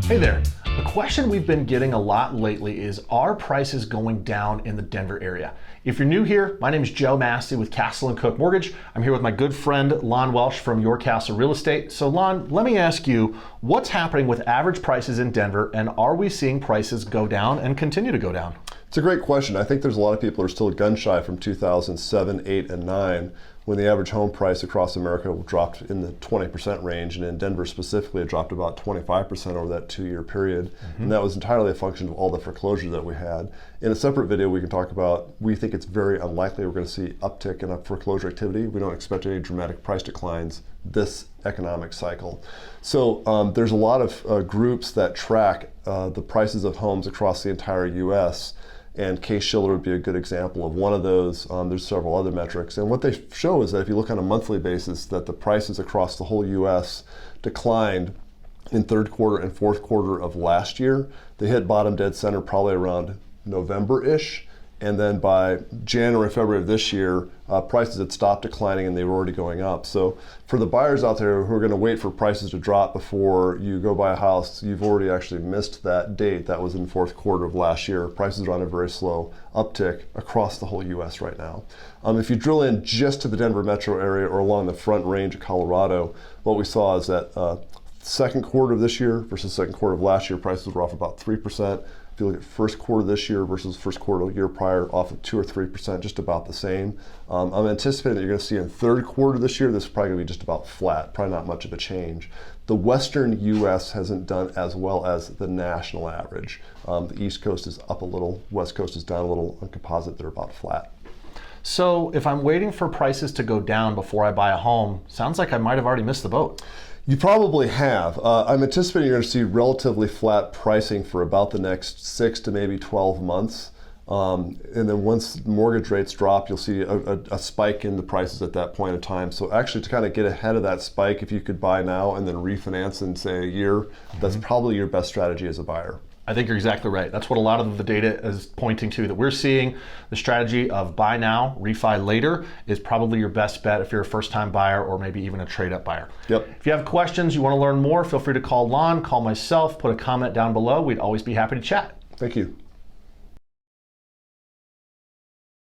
Hey there. The question we've been getting a lot lately is, are prices going down in the Denver area? If you're new here, my name is Joe Massey with Castle & Cook Mortgage. I'm here with my good friend Lon Welsh from Your Castle Real Estate. So Lon, let me ask you, what's happening with average prices in Denver, and are we seeing prices go down and continue to go down? It's a great question. I think there's a lot of people who are still gun shy from 2007, 8, and 9, when the average home price across America dropped in the 20% range, and in Denver specifically it dropped about 25% over that 2-year period. And that was entirely a function of all the foreclosures that we had. In a separate video we can talk about, we think it's very unlikely we're going to see uptick in a foreclosure activity. We don't expect any dramatic price declines this economic cycle. So there's a lot of groups that track the prices of homes across the entire US, and Case-Shiller would be a good example of one of those. There's several other metrics, and what they show is that if you look on a monthly basis, that the prices across the whole US declined in third quarter and fourth quarter of last year. They hit bottom dead center probably around November-ish, and then by January, February of this year, prices had stopped declining and they were already going up. So for the buyers out there who are going to wait for prices to drop before you go buy a house, you've already actually missed that date. That was in fourth quarter of last year. Prices are on a very slow uptick across the whole US right now. If you drill in just to the Denver metro area or along the front range of Colorado, what we saw is that second quarter of this year versus second quarter of last year, prices were off about 3%. If you look at first quarter this year versus first quarter the year prior, off of 2 or 3%, just about the same. I'm anticipating that you're going to see in third quarter this year, this is probably going to be just about flat, probably not much of a change. The Western US hasn't done as well as the national average. The East Coast is up a little, West Coast is down a little. On composite, they're about flat. So if I'm waiting for prices to go down before I buy a home, sounds like I might have already missed the boat. You probably have. I'm anticipating you're going to see relatively flat pricing for about the next 6 to maybe 12 months. And then once mortgage rates drop, you'll see a spike in the prices at that point in time. So actually, to kind of get ahead of that spike, if you could buy now and then refinance in, say, a year, that's probably your best strategy as a buyer. I think you're exactly right. That's what a lot of the data is pointing to, that we're seeing the strategy of buy now, refi later is probably your best bet if you're a first-time buyer or maybe even a trade-up buyer. Yep. If you have questions, you want to learn more, feel free to call Lon, call myself, put a comment down below. We'd always be happy to chat. Thank you.